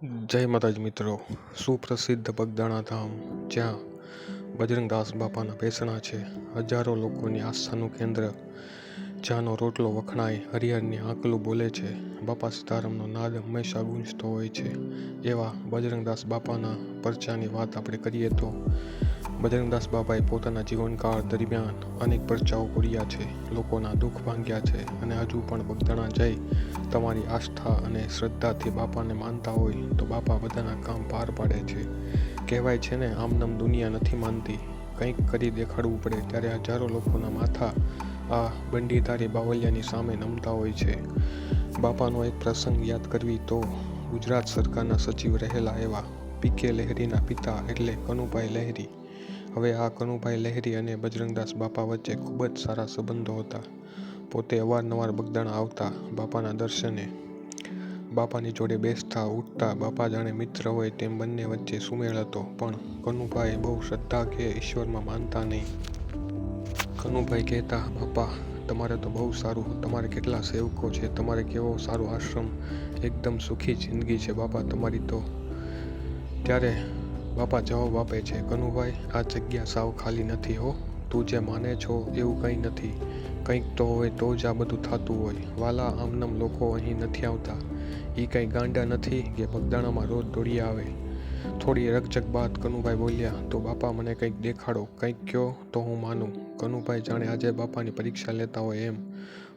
જય માતાજી મિત્રો, સુપ્રસિદ્ધ બગદાણા ધામ જ્યાં બજરંગદાસ બાપાના બેસણા છે. હજારો લોકોની આસ્થાનું કેન્દ્ર, જ્યાંનો રોટલો વખણાય, હરિહરની આંકલું બોલે છે, બાપા સીતારામનો નાદ હંમેશા ગુંજતો હોય છે. એવા બજરંગદાસ બાપાના પરચાની વાત આપણે કરીએ તો બજરંગદાસ બાપાએ પોતાના જીવનકાળ દરમિયાન અનેક પરચાઓ પૂર્યા છે, લોકોના દુઃખ ભાંગ્યા છે અને હજુ પણ બગદાણા જઈ તમારી આસ્થા અને શ્રદ્ધાથી બાપાને માનતા હોય તો બાપા બધાના કામ પાર પાડે છે. કહેવાય છે ને, આમનામ દુનિયા નથી માનતી, કંઈક કરી દેખાડવું પડે. ત્યારે હજારો લોકોના માથા આ બંડીધારી બાવલિયાની સામે નમતા હોય છે. બાપાનો એક પ્રસંગ યાદ કરવી તો ગુજરાત સરકારના સચિવ રહેલા એવા પી.કે. લહેરીના પિતા એટલે કનુભાઈ લહેરી. હવે આ કનુભાઈ લહેરી અને બજરંગદાસ બાપા વચ્ચે ખૂબ જ સારા સંબંધો હતા. પોતે અવારનવાર બગદાણા આવતા બાપાના દર્શને, બાપાની જોડે બેસતા ઉઠતા. બાપા જાણે મિત્ર હોય તેમ બંને વચ્ચે સુમેળ હતો. પણ કનુભાઈ બહુ શ્રદ્ધા કે ઈશ્વરમાં માનતા નહીં. કનુભાઈ કહેતા, બાપા તમારે તો બહુ સારું, તમારે કેટલા સેવકો છે, તમારે કેવો સારો આશ્રમ, એકદમ સુખી જિંદગી છે બાપા તમારી તો. ત્યારે બાપા જવાબ આપે છે, કનુભાઈ આ જગ્યા સાવ ખાલી નથી હો. તું જે માને છો એવું કંઈ નથી. કંઈક તો હોય તો જ આ બધું થતું હોય. વાલા, આમનામ લોકો અહીં નથી આવતા. એ કંઈ ગાંડા નથી કે બગદાણામાં રોજ દોડી આવે. થોડી રકઝક બાદ કનુભાઈ બોલ્યા, તો બાપા મને કંઈક દેખાડો, કંઈક કહો તો હું માનું. કનુભાઈ જાણે આજે બાપાની પરીક્ષા લેતા હોય એમ.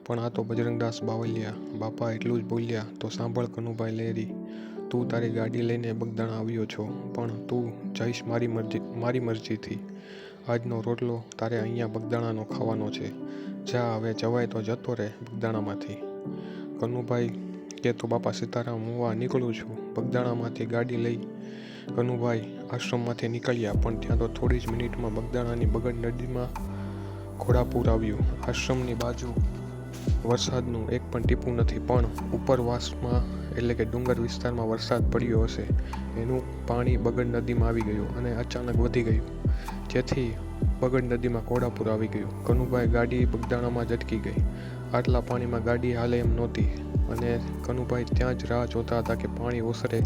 પણ આ તો બજરંગદાસ બાવલિયા. બાપા એટલું જ બોલ્યા, તો સાંભળ કનુભાઈ લહેરી, તું તારી ગાડી લઈને બગદાણા આવ્યો છો, પણ તું જઈશ મારી મરજીથી. આજનો રોટલો તારે અહીંયા બગદાણાનો ખાવાનો છે. જા, હવે જવાય તો જતો રહે બગદાણામાંથી. કનુભાઈ કે તો બાપા સીતારામ, હું આ નીકળું છું. બગદાણામાંથી ગાડી લઈ કનુભાઈ આશ્રમમાંથી નીકળ્યા. પણ ત્યાં તો થોડી જ મિનિટમાં બગદાણાની બગડ નદીમાં ઘોડાપૂર આવ્યું. આશ્રમની બાજુ વરસાદનું એક પણ ટીપું નથી, પણ ઉપરવાસમાં એટલે કે ડુંગર વિસ્તારમાં વરસાદ પડ્યો હશે એનું પાણી બગડ નદીમાં આવી ગયું અને અચાનક વધી ગયું, જેથી બગડ નદીમાં ઘોડાપૂર આવી ગયું. કનુભાઈ ગાડી બગદાણામાં જ અટકી ગઈ. આટલા પાણીમાં ગાડી હાલે એમ નહોતી અને કનુભાઈ ત્યાં જ રાહ જોતા હતા કે પાણી ઓસરે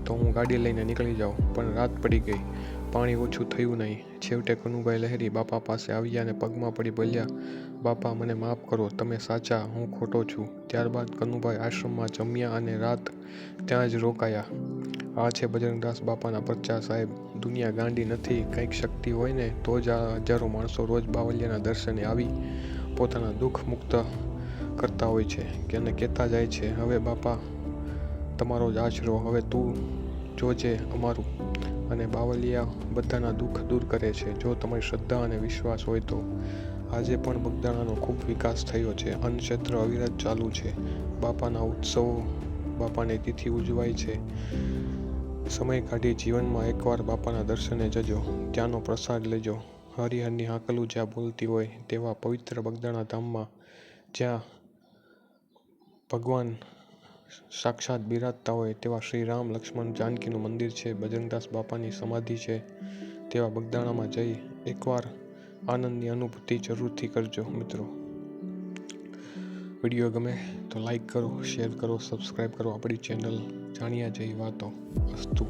તો હું ગાડી લઈને નીકળી જાઉં. પણ રાત પડી ગઈ, પાણી ઓછું થયું નહીં. છેવટે કનુભાઈ લહેરી બાપા પાસે આવ્યા અને પગમાં પડી બોલ્યા, બાપા મને માફ કરો, તમે સાચા, હું ખોટો છું. ત્યારબાદ કનુભાઈ આશ્રમમાં જમ્યા અને રાત ત્યાં જ રોકાયા. આ છે બજરંગદાસ બાપાના પરચા સાહેબ. દુનિયા ગાંડી નથી. કંઈક શક્તિ હોય ને તો જ આ હજારો માણસો રોજ બાવલિયાના દર્શને આવી પોતાના દુઃખ મુક્ત કરતા હોય છે કે અને કહેતા જાય છે, હવે બાપા તમારો જ આશરો, હવે તું જોજે અમારું. અને બાવલિયા બધાના દુઃખ દૂર કરે છે જો તમારી શ્રદ્ધા અને વિશ્વાસ હોય તો. આજે પણ બગદાણાનો ખૂબ વિકાસ થયો છે. અન્નક્ષેત્ર અવિરત ચાલુ છે. બાપાના ઉત્સવો, બાપાની તિથિ ઉજવાય છે. સમય કાઢી જીવનમાં એકવાર બાપાના દર્શને જજો, ત્યાંનો પ્રસાદ લેજો. હરિહરની આંકલું જ્યાં બોલતી હોય તેવા પવિત્ર બગદાણા ધામમાં, જ્યાં ભગવાન સાક્ષાત બિરાજતા હોય તેવા શ્રી રામ, લક્ષ્મણ, જાનકીનું મંદિર છે, બજરંગદાસ બાપાની સમાધિ છે, તેવા બગદાણામાં જઈ એકવાર આનંદની અનુભૂતિ જરૂરથી કરજો મિત્રો. વિડીયો ગમે તો લાઈક કરો, શેર કરો, સબસ્ક્રાઈબ કરો આપણી ચેનલ જાણ્યા જેવી વાતો. અસ્તુ.